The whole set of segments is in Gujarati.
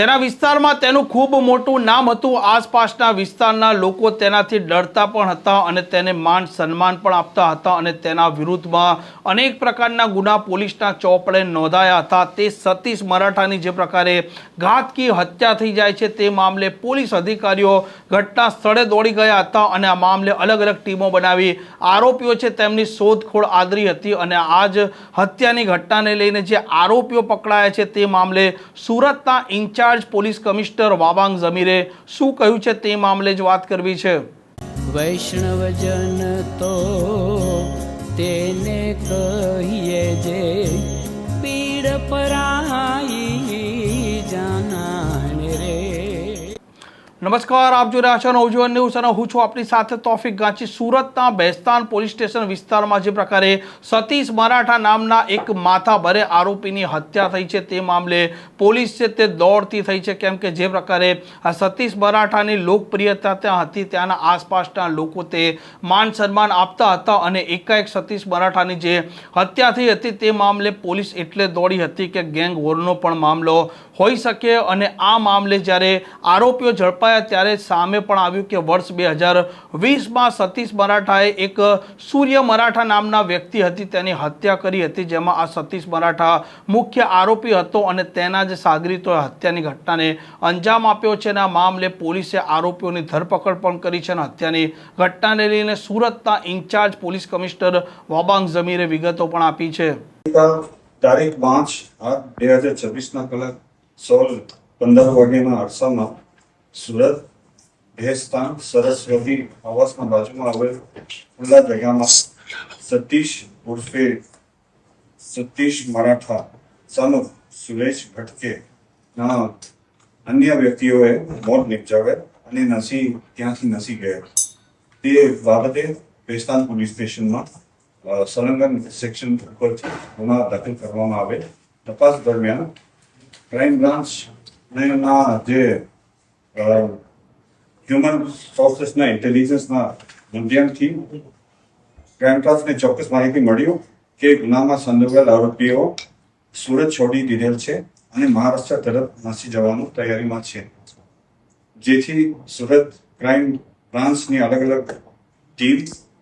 તેના વિસ્તારમાં તેનું ખૂબ મોટું નામ હતું। આસપાસના વિસ્તારના લોકો તેનાથી ડરતા પણ હતા અને તેને માન સન્માન પણ આપતા હતા અને તેના વિરુદ્ધમાં અનેક પ્રકારના ગુના પોલીસના ચોપડે નોંધાયા હતા। તે સતીશ મરાઠાની જે પ્રકારે ઘાતકી હત્યા થઈ જાય છે તે મામલે પોલીસ અધિકારીઓ ઘટના સ્થળે દોડી ગયા હતા અને આ મામલે અલગ અલગ ટીમો બનાવી આરોપીઓ છે તેમની શોધખોળ આદરી હતી અને આ જ હત્યાની ઘટનાને લઈને જે આરોપીઓ પકડાયા છે તે મામલે સુરતના ઇન્ચાર્જ પોલીસ કમિશનર વાબાંગ ઝમીરે શું કહ્યું છે તે મામલે જ વાત કરવી છે। વૈષ્ણવજન તો તેને કહીએ જે પીડ પરાઈ જાનાને રે। નમસ્કાર, આપ જોઈ રહ્યા છો નવજીવન ન્યૂઝ અને હું છું આપની સાથે તોફિક ગાંચી। સુરતના બેસ્તાન પોલીસ સ્ટેશન વિસ્તારમાં જે પ્રકારે સતીશ મરાઠા નામના એક માથાભારે આરોપીની હત્યા થઈ છે તે મામલે પોલીસ છે તે દોડતી થઈ છે, કેમ કે જે પ્રકારે આ સતીશ મરાઠાની લોકપ્રિયતા ત્યાં હતી ત્યાંના આસપાસના લોકો તે માન સન્માન આપતા હતા અને એકાએક સતીશ મરાઠાની જે હત્યા થઈ હતી તે મામલે પોલીસ એટલે દોડી હતી કે ગેંગ વોરનો પણ મામલો હોઈ શકે અને આ મામલે જ્યારે આરોપીઓ ઝડપાયા ત્યારે સામે પણ આવ્યું કે વર્ષ 2020માં સતીશ મરાઠાએ એક સૂર્ય મરાઠા નામના વ્યક્તિ હતી તેની હત્યા કરી હતી, જેમાં આ સતીશ મરાઠા મુખ્ય આરોપી હતો અને તેના જ સાગરીતોએ હત્યાની ઘટનાને અંજામ આપ્યો છે અને આ મામલે પોલીસે આરોપીઓની ધરપકડ પણ કરી છે અને હત્યાની ઘટનાને લઈને સુરતના ઇન્ચાર્જ પોલીસ કમિશનર વાબાંગ ઝમીરે વિગતો પણ આપી છે। તારીખ 5/8/2026 કલાક 16:15 વાગ્યાના અરસામાં સુરત ભેસ્તાન સરસ્વતી આવાસના બાજુમાં આવેલ ખુલ્લા જગ્યામાં સતીશ ઉર્ફે સતીશ મરાઠા સન ઓફ સુરેશ ભટકે ના અન્ય વ્યક્તિઓએ મોત નિપજાવ્યા અને ત્યાંથી નસી ગયા। તે બાબતે ભેસ્તાન પોલીસ સ્ટેશનમાં સંલગ્ન સેક્શન ઉપરથી ગુના દાખલ કરવામાં આવે। તપાસ દરમિયાન ક્રાઇમ બ્રાન્ચના જે હ્યુમન સોર્સેસના ઇન્ટેલિજન્સના માધ્યમથી ક્રાઇમ બ્રાન્ચને ચોક્કસ માહિતી મળ્યું કે ગુનામાં સંડોવાયેલ આરોપીઓ સુરત છોડી દીધેલ છે અને મહારાષ્ટ્ર તરફ નાસી જવાનું તૈયારીમાં છે, જેથી સુરત ક્રાઇમ બ્રાન્ચની અલગ અલગ ટીમ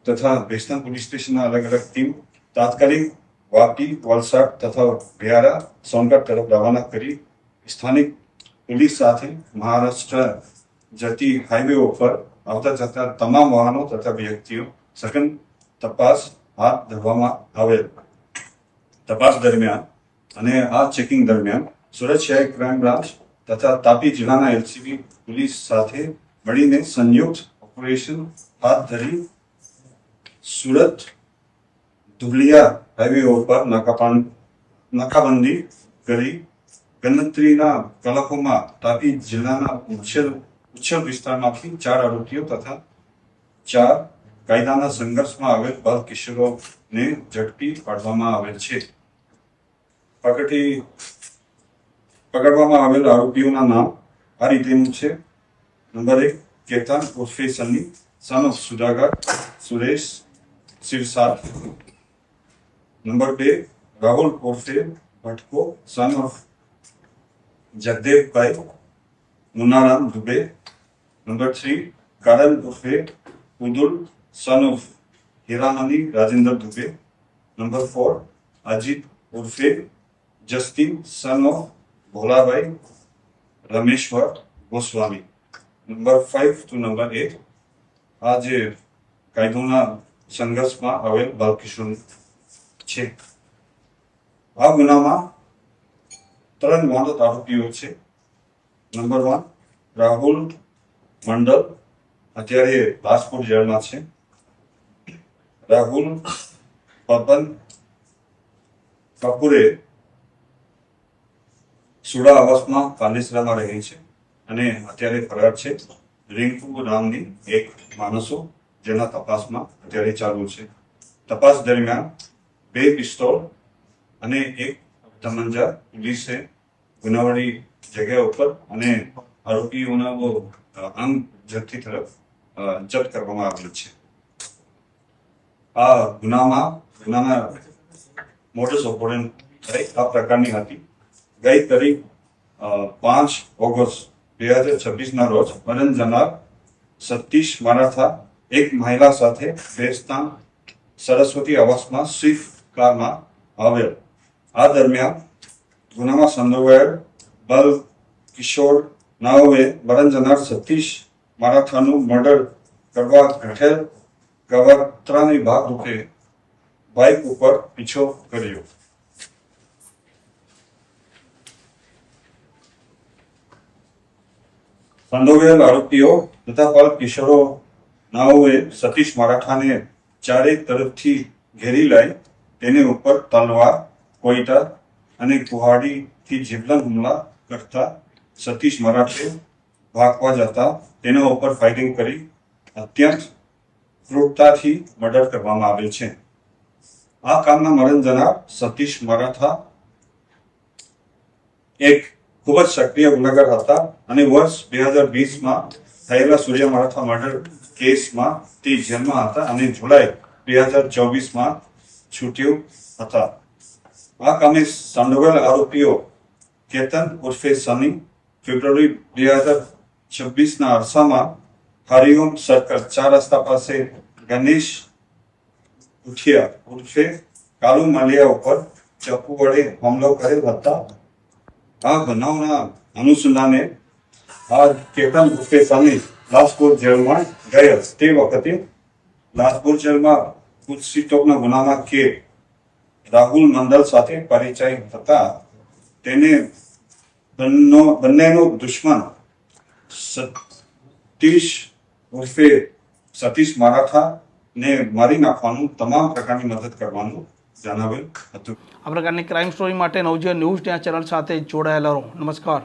તથા ભેસ્તાન પોલીસ સ્ટેશનના અલગ અલગ ટીમ તાત્કાલિક વાપી, વલસાડ તથા વ્યારા, સોનગઢ તરફ રવાના કરી સ્થાનિક પોલીસ સાથે મહારાષ્ટ્ર જતી હાઈવે ઉપર આવતા જતા તમામ વાહનો તથા વ્યક્તિઓ સઘન તપાસ હાથ ધરવામાં આવેલ। તપાસ દરમિયાન અને આ ચેકિંગ દરમિયાન સુરત શહેર ક્રાઇમ બ્રાન્ચ તથા તાપી જિલ્લાના એલસીબી પોલીસ સાથે મળીને સંયુક્ત ઓપરેશન હાથ ધરી સુરત ધુલિયા હાઈવે ઉપર નાકાબંધી કરી ગણતરીના કલાકોમાં તાપી જિલ્લાના ઉચ્છલ વિસ્તારમાંથી 4 આરોપીઓ તથા 4 કાયદાના સંઘર્ષમાં આવેલ બાળ કિશોરોને ઝડપી પાડવામાં આવેલ છે। પકડવામાં આવેલ આરોપીઓના નામ આ રીતેનું છે। નંબર 1 કેતન ઉર્ફે Sunny son of Sudagar Suresh Sirsar. Number 2 Rahul ઉર્ફે Bhatko son of Jagdevbhai Munaram Dubey. Number 3 Karal ઉર્ફે Udul son of Hiramani Rajendra Dubey. Number 4 Ajit ઉર્ફે Justin son of Bholabhai Rameshwar Goswami. Number 5 to number 8 આ જે કાયદોના સંઘર્ષમાં આવેલ બાલકિશોર છે। આ ગુનામાં 3 વાંધો આરોપીઓ છે। નંબર 1 રાહુલ મંડલ અત્યારે રાજકોટ જેલમાં છે। રાહુલ પવન કપૂરે સુડા આવાસમાં કાલેસરામાં રહે છે અને અત્યારે ફરાર છે। રિંકુ નામની એક માણસો જેના તપાસમાં અત્યારે ચાલુ છે। તપાસ દરમિયાન 2 પિસ્તોલ અને 1 તમંજા પોલીસે ગુનાવાળી જગ્યા ઉપર અને આરોપીઓના અંગ જપ્તી તરફ જપ્ત કરવામાં આવેલ છે। આ ગુનાના મોડસ ઓપરેન્ડી આ પ્રકારની હતી। ગઈ તારીખ 5 ઓગસ્ટ 2026 રોજ મરણ જનાર સતીશ મરાઠા એક મહિલા સાથે બેસતા સરસ્વતી આવાસમાં સ્વિફ્ટ કારમાં આવેલ. આ દરમિયાન ગુનામાં સંડોવાયેલ બલ કિશોર નાઓએ મરણ જનાર સતીશ મરાઠાનું મર્ડર કરવા ઘટેલ કવાયતના ભાગરૂપે બાઇક ઉપર પીછો કર્યો. સંડોવાયેલ આરોપીઓ તથા બલ કિશોરો નાઓએ સતીશ મરાઠાને ચારે તરફથી ઘેરી લઈ તેને ઉપર તલવાર, કોયટા અને કુહાડીથી જીવલેણ હુમલા કરતા સતીશ મરાઠે ભાગવા જતા તેના ઉપર ફાયરિંગ કરી અત્યંત ક્રૂરતાથી મર્ડર કરવામાં આવેલ છે. આ કામના મરણ જનાર સતીશ મરાઠા એક ખૂબ જ સક્રિય ગુનેગાર હતા અને વર્ષ 2020માં થયેલા સૂર્ય મરાઠા મર્ડર કેસમાં તે જેલમાં હતા અને જુલાઈ 2024માં છૂટ્યો હતા. આ કામે સંડોવાયેલ આરોપીઓ કેતન ઉર્ફે સની ફેબ્રુઆરી 2026ના અરસામાં હરિઓમ સર્કલ 4 રસ્તા પાસે ગણેશ ઉઠિયા ઉર્ફે કાલુ માલિયા ઉપર ચાકુ વડે હુમલો કરેલ હતા. આ બનાવના અનુસંધાને આ કેતન ઉર્ફે સની લાજપુર જેલમાં ગયેલ. તે વખતે લાજપુર જેલમાં કુત્સિતોકના ગુનામાં કે રાહુલ મંડલ સાથે પરિચય થતા તેને બંનેનો દુશ્મન સતીશ મરાઠા ને મારી નાખવાનું તમામ પ્રકારની મદદ કરવાનું જણાવેલ હતું. આ પ્રકારની ક્રાઇમ સ્ટોરી માટે નવજીવન ન્યૂઝ ચેનલ સાથે જોડાયેલા રહો. નમસ્કાર.